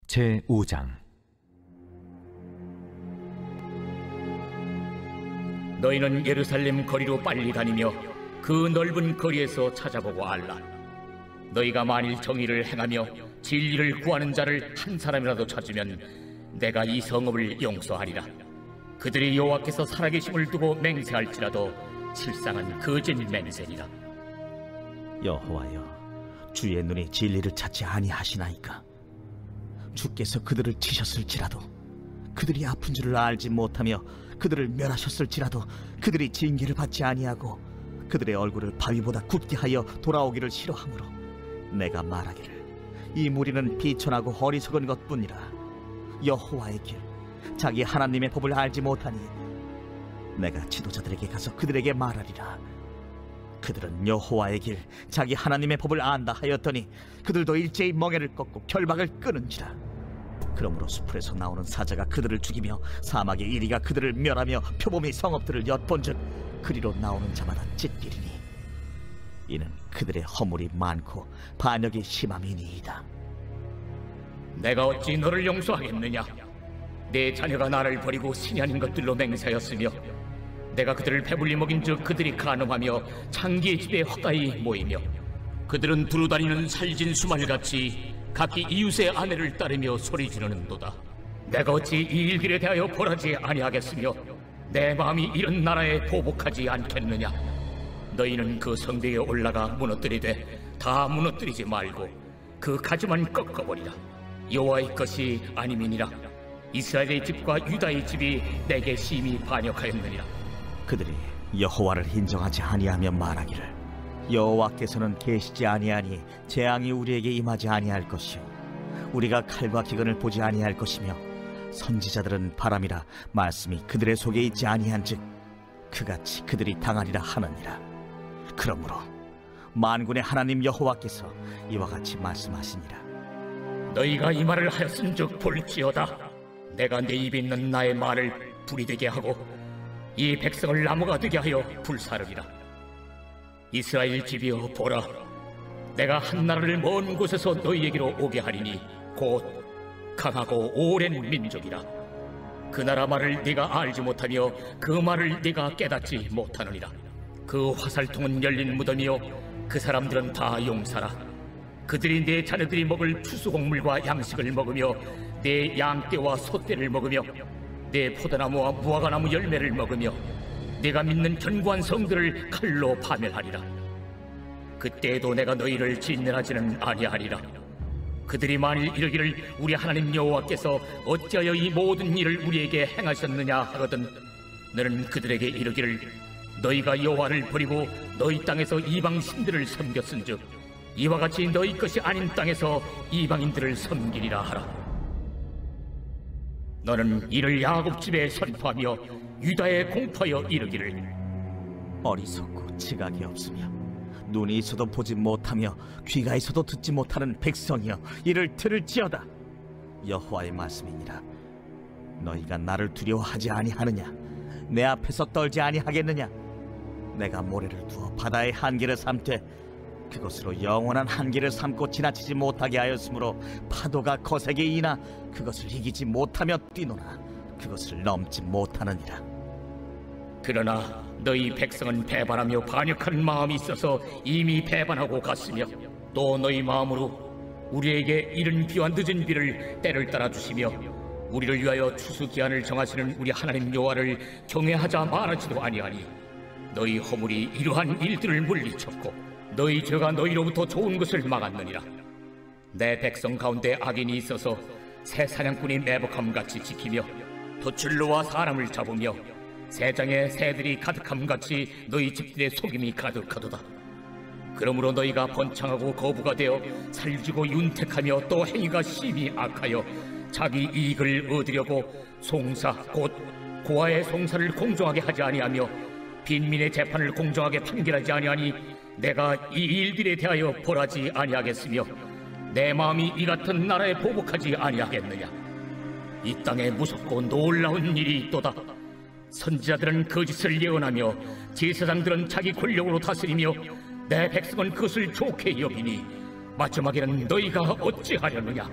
제5장. 너희는 예루살렘 거리로 빨리 다니며 그 넓은 거리에서 찾아보고 알라. 너희가 만일 정의를 행하며 진리를 구하는 자를 한 사람이라도 찾으면 내가 이 성읍을 용서하리라. 그들이 여호와께서 살아계심을 두고 맹세할지라도 실상은 거짓 맹세니라. 여호와여, 주의 눈이 진리를 찾지 아니하시나이까? 주께서 그들을 치셨을지라도 그들이 아픈 줄을 알지 못하며 그들을 멸하셨을지라도 그들이 징계를 받지 아니하고 그들의 얼굴을 바위보다 굳게 하여 돌아오기를 싫어하므로 내가 말하기를 이 무리는 비천하고 어리석은 것뿐이라. 여호와의 길, 자기 하나님의 법을 알지 못하니 내가 지도자들에게 가서 그들에게 말하리라. 그들은 여호와의 길, 자기 하나님의 법을 안다 하였더니 그들도 일제히 멍에를 꺾고 결박을 끊은지라. 그러므로 수풀에서 나오는 사자가 그들을 죽이며 사막의 이리가 그들을 멸하며 표범이 성읍들을 엿본즉 그리로 나오는 자마다 찢기리니 이는 그들의 허물이 많고 반역이 심함이니이다. 내가 어찌 너를 용서하겠느냐? 내 자녀가 나를 버리고 신이 아닌 것들로 맹세하였으며 내가 그들을 배불리 먹인즉 그들이 간음하며 창기의 집에 헛다이 모이며 그들은 두루다니는 살진 수말같이 각기 이웃의 아내를 따르며 소리 지르는도다. 내가 어찌 이 일들에 대하여 벌하지 아니하겠으며 내 마음이 이런 나라에 보복하지 않겠느냐? 너희는 그 성벽에 올라가 무너뜨리되 다 무너뜨리지 말고 그 가지만 꺾어버리라. 여호와의 것이 아님이니라. 이스라엘의 집과 유다의 집이 내게 심히 반역하였느니라. 그들이 여호와를 인정하지 아니하며 말하기를 여호와께서는 계시지 아니하니 재앙이 우리에게 임하지 아니할 것이요 우리가 칼과 기근을 보지 아니할 것이며 선지자들은 바람이라 말씀이 그들의 속에 있지 아니한즉 그같이 그들이 당하리라 하느니라. 그러므로 만군의 하나님 여호와께서 이와 같이 말씀하시니라. 너희가 이 말을 하였은즉 볼지어다. 내가 내 입에 있는 나의 말을 불이 되게 하고 이 백성을 나무가 되게 하여 불사르리라. 이스라엘 집이여 보라, 내가 한 나라를 먼 곳에서 너희에게로 오게 하리니 곧 강하고 오랜 민족이라. 그 나라 말을 네가 알지 못하며 그 말을 네가 깨닫지 못하느니라. 그 화살통은 열린 무덤이요 그 사람들은 다 용사라. 그들이 내 자녀들이 먹을 추수곡물과 양식을 먹으며 내 양떼와 소떼를 먹으며 내 포도나무와 무화과나무 열매를 먹으며 내가 믿는 견고한 성들을 칼로 파멸하리라. 그때에도 내가 너희를 진멸하지는 아니하리라. 그들이 만일 이르기를 우리 하나님 여호와께서 어찌하여 이 모든 일을 우리에게 행하셨느냐 하거든 너는 그들에게 이르기를 너희가 여호와를 버리고 너희 땅에서 이방 신들을 섬겼은즉 이와 같이 너희 것이 아닌 땅에서 이방인들을 섬기리라 하라. 너는 이를 야곱 집에 선포하며 유다에 공포하여 이르기를 어리석고 지각이 없으며 눈이 있어도 보지 못하며 귀가 있어도 듣지 못하는 백성이여 이를 들을지어다. 여호와의 말씀이니라. 너희가 나를 두려워하지 아니하느냐? 내 앞에서 떨지 아니하겠느냐? 내가 모래를 두어 바다의 한계를 삼되 그것으로 영원한 한계를 삼고 지나치지 못하게 하였으므로 파도가 거세게 이나 그것을 이기지 못하며 뛰노나 그것을 넘지 못하느니라. 그러나 너희 백성은 배반하며 반역하는 마음이 있어서 이미 배반하고 갔으며 또 너희 마음으로 우리에게 이른 비와 늦은 비를 때를 따라 주시며 우리를 위하여 추수기한을 정하시는 우리 하나님 여호와를 경외하자 말하지도 아니하니 너희 허물이 이러한 일들을 물리쳤고 너희 죄가 너희로부터 좋은 것을 막았느니라. 내 백성 가운데 악인이 있어서 새 사냥꾼이 매복함같이 지키며 도출로와 사람을 잡으며 새장에 새들이 가득함같이 너희 집들의 속임이 가득하도다. 그러므로 너희가 번창하고 거부가 되어 살지고 윤택하며 또 행위가 심히 악하여 자기 이익을 얻으려고 송사 곧 고아의 송사를 공정하게 하지 아니하며 빈민의 재판을 공정하게 판결하지 아니하니 내가 이 일들에 대하여 벌하지 아니하겠으며 내 마음이 이 같은 나라에 보복하지 아니하겠느냐? 이 땅에 무섭고 놀라운 일이 있도다. 선지자들은 거짓을 예언하며 제사장들은 자기 권력으로 다스리며 내 백성은 그것을 좋게 여기니 마지막에는 너희가 어찌하려느냐?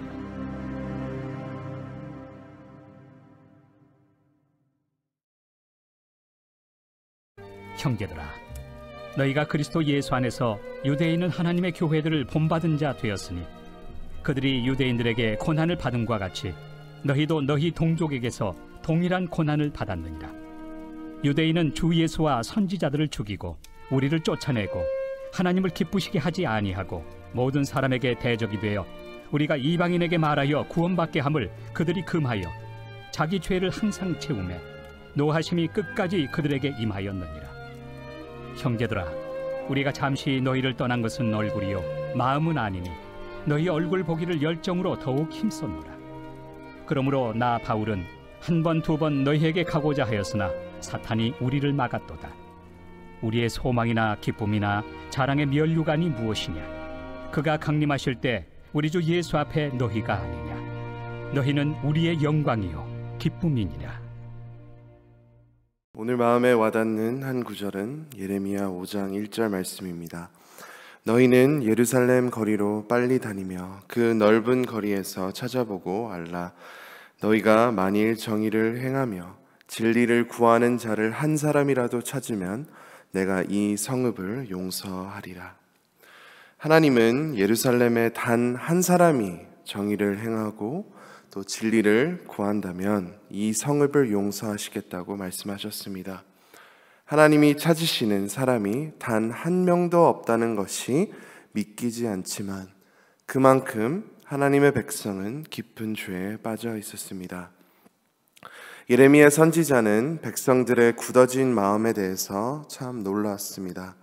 형제들아, 너희가 그리스도 예수 안에서 유대인은 하나님의 교회들을 본받은 자 되었으니 그들이 유대인들에게 고난을 받음과 같이 너희도 너희 동족에게서 동일한 고난을 받았느니라. 유대인은 주 예수와 선지자들을 죽이고 우리를 쫓아내고 하나님을 기쁘시게 하지 아니하고 모든 사람에게 대적이 되어 우리가 이방인에게 말하여 구원받게 함을 그들이 금하여 자기 죄를 항상 채우매 노하심이 끝까지 그들에게 임하였느니라. 형제들아, 우리가 잠시 너희를 떠난 것은 얼굴이요 마음은 아니니 너희 얼굴 보기를 열정으로 더욱 힘썼노라. 그러므로 나 바울은 한 번 두 번 너희에게 가고자 하였으나 사탄이 우리를 막았도다. 우리의 소망이나 기쁨이나 자랑의 면류관이 무엇이냐? 그가 강림하실 때 우리 주 예수 앞에 너희가 아니냐? 너희는 우리의 영광이요 기쁨이니라. 오늘 마음에 와닿는 한 구절은 예레미야 5장 1절 말씀입니다. 너희는 예루살렘 거리로 빨리 다니며 그 넓은 거리에서 찾아보고 알라. 너희가 만일 정의를 행하며 진리를 구하는 자를 한 사람이라도 찾으면 내가 이 성읍을 용서하리라. 하나님은 예루살렘에 단 한 사람이 정의를 행하고 또 진리를 구한다면 이 성읍을 용서하시겠다고 말씀하셨습니다. 하나님이 찾으시는 사람이 단 한 명도 없다는 것이 믿기지 않지만 그만큼 하나님의 백성은 깊은 죄에 빠져 있었습니다. 예레미야 선지자는 백성들의 굳어진 마음에 대해서 참 놀랐습니다.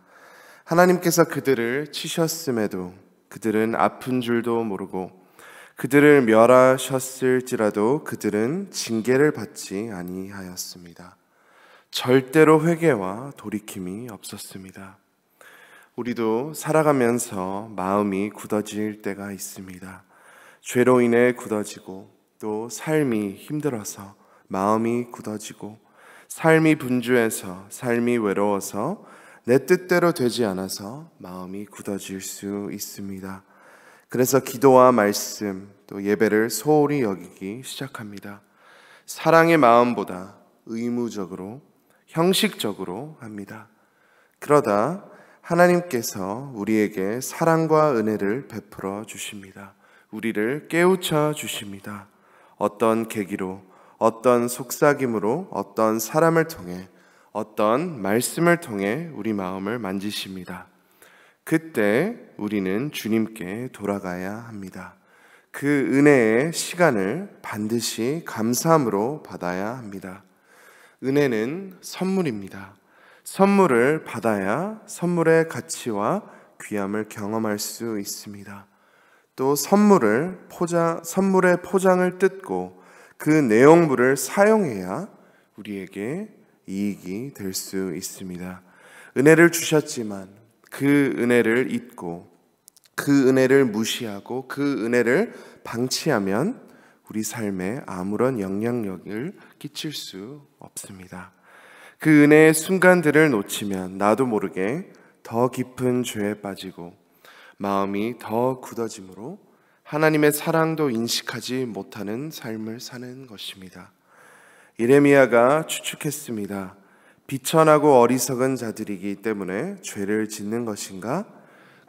하나님께서 그들을 치셨음에도 그들은 아픈 줄도 모르고 그들을 멸하셨을지라도 그들은 징계를 받지 아니하였습니다. 절대로 회개와 돌이킴이 없었습니다. 우리도 살아가면서 마음이 굳어질 때가 있습니다. 죄로 인해 굳어지고 또 삶이 힘들어서 마음이 굳어지고 삶이 분주해서 삶이 외로워서 내 뜻대로 되지 않아서 마음이 굳어질 수 있습니다. 그래서 기도와 말씀 또 예배를 소홀히 여기기 시작합니다. 사랑의 마음보다 의무적으로 형식적으로 합니다. 그러다 하나님께서 우리에게 사랑과 은혜를 베풀어 주십니다. 우리를 깨우쳐 주십니다. 어떤 계기로, 어떤 속삭임으로, 어떤 사람을 통해, 어떤 말씀을 통해 우리 마음을 만지십니다. 그때 우리는 주님께 돌아가야 합니다. 그 은혜의 시간을 반드시 감사함으로 받아야 합니다. 은혜는 선물입니다. 선물을 받아야 선물의 가치와 귀함을 경험할 수 있습니다. 또 선물의 포장을 뜯고 그 내용물을 사용해야 우리에게 이익이 될 수 있습니다. 은혜를 주셨지만 그 은혜를 잊고 그 은혜를 무시하고 그 은혜를 방치하면 우리 삶에 아무런 영향력을 끼칠 수 없습니다. 그 은혜의 순간들을 놓치면 나도 모르게 더 깊은 죄에 빠지고 마음이 더 굳어짐으로 하나님의 사랑도 인식하지 못하는 삶을 사는 것입니다. 예레미야가 추측했습니다. 비천하고 어리석은 자들이기 때문에 죄를 짓는 것인가?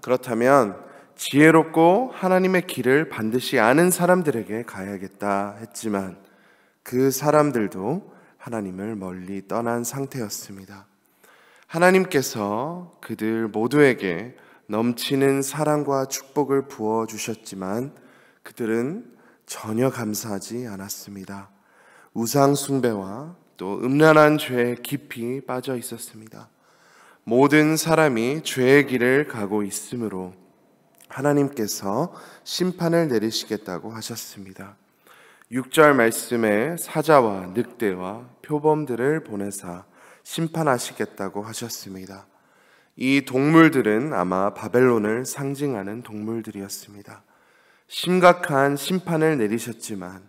그렇다면 지혜롭고 하나님의 길을 반드시 아는 사람들에게 가야겠다 했지만 그 사람들도 하나님을 멀리 떠난 상태였습니다. 하나님께서 그들 모두에게 넘치는 사랑과 축복을 부어주셨지만 그들은 전혀 감사하지 않았습니다. 우상 숭배와 또 음란한 죄에 깊이 빠져 있었습니다. 모든 사람이 죄의 길을 가고 있으므로 하나님께서 심판을 내리시겠다고 하셨습니다. 6절 말씀에 사자와 늑대와 표범들을 보내사 심판하시겠다고 하셨습니다. 이 동물들은 아마 바벨론을 상징하는 동물들이었습니다. 심각한 심판을 내리셨지만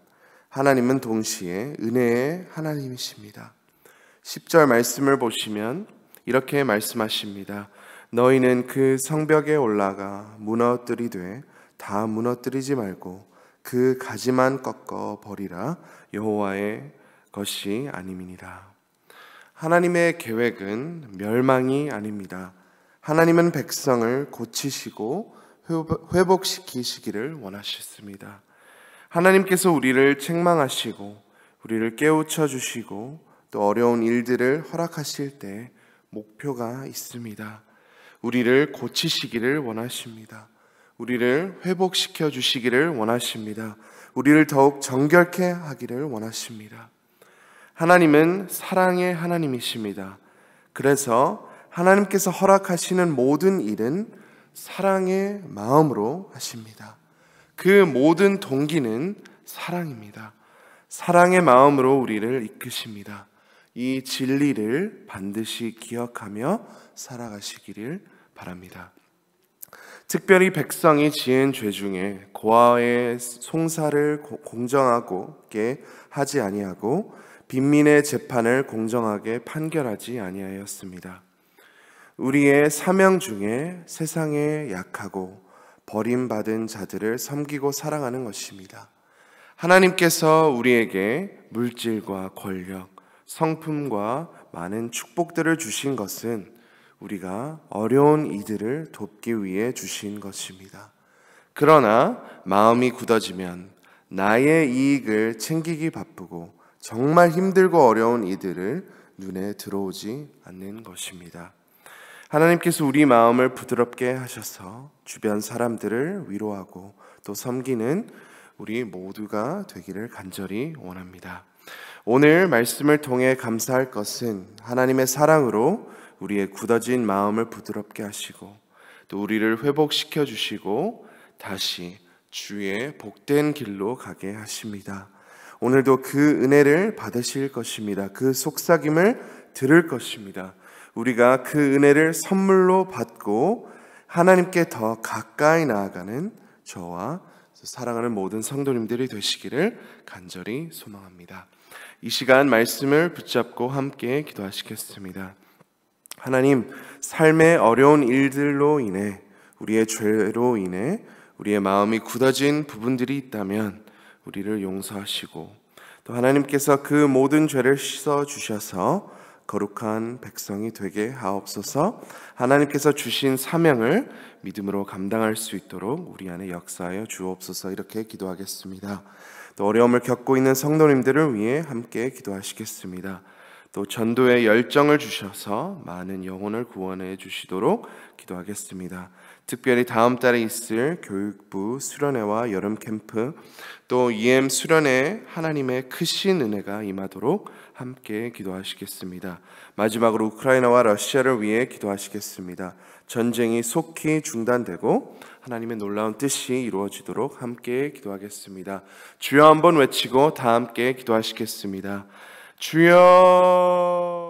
하나님은 동시에 은혜의 하나님이십니다. 10절 말씀을 보시면 이렇게 말씀하십니다. 너희는 그 성벽에 올라가 무너뜨리되 다 무너뜨리지 말고 그 가지만 꺾어 버리라. 여호와의 것이 아님이니라. 하나님의 계획은 멸망이 아닙니다. 하나님은 백성을 고치시고 회복시키시기를 원하셨습니다. 하나님께서 우리를 책망하시고 우리를 깨우쳐 주시고 또 어려운 일들을 허락하실 때 목표가 있습니다. 우리를 고치시기를 원하십니다. 우리를 회복시켜 주시기를 원하십니다. 우리를 더욱 정결케 하기를 원하십니다. 하나님은 사랑의 하나님이십니다. 그래서 하나님께서 허락하시는 모든 일은 사랑의 마음으로 하십니다. 그 모든 동기는 사랑입니다. 사랑의 마음으로 우리를 이끄십니다. 이 진리를 반드시 기억하며 살아가시기를 바랍니다. 특별히 백성이 지은 죄 중에 고아의 송사를 공정하게 하지 아니하고 빈민의 재판을 공정하게 판결하지 아니하였습니다. 우리의 사명 중에 세상에 약하고 버림받은 자들을 섬기고 사랑하는 것입니다. 하나님께서 우리에게 물질과 권력, 성품과 많은 축복들을 주신 것은 우리가 어려운 이들을 돕기 위해 주신 것입니다. 그러나 마음이 굳어지면 나의 이익을 챙기기 바쁘고 정말 힘들고 어려운 이들을 눈에 들어오지 않는 것입니다. 하나님께서 우리 마음을 부드럽게 하셔서 주변 사람들을 위로하고 또 섬기는 우리 모두가 되기를 간절히 원합니다. 오늘 말씀을 통해 감사할 것은 하나님의 사랑으로 우리의 굳어진 마음을 부드럽게 하시고 또 우리를 회복시켜 주시고 다시 주의 복된 길로 가게 하십니다. 오늘도 그 은혜를 받으실 것입니다. 그 속삭임을 들을 것입니다. 우리가 그 은혜를 선물로 받고 하나님께 더 가까이 나아가는 저와 사랑하는 모든 성도님들이 되시기를 간절히 소망합니다. 이 시간 말씀을 붙잡고 함께 기도하시겠습니다. 하나님, 삶의 어려운 일들로 인해 우리의 죄로 인해 우리의 마음이 굳어진 부분들이 있다면 우리를 용서하시고 또 하나님께서 그 모든 죄를 씻어 주셔서 거룩한 백성이 되게 하옵소서. 하나님께서 주신 사명을 믿음으로 감당할 수 있도록 우리 안에 역사하여 주옵소서. 이렇게 기도하겠습니다. 또 어려움을 겪고 있는 성도님들을 위해 함께 기도하시겠습니다. 또 전도의 열정을 주셔서 많은 영혼을 구원해 주시도록 기도하겠습니다. 특별히 다음 달에 있을 교육부 수련회와 여름 캠프 또 EM 수련회 하나님의 크신 은혜가 임하도록 함께 기도하시겠습니다. 마지막으로 우크라이나와 러시아를 위해 기도하시겠습니다. 전쟁이 속히 중단되고 하나님의 놀라운 뜻이 이루어지도록 함께 기도하겠습니다. 주여 한번 외치고 다 함께 기도하시겠습니다. 주여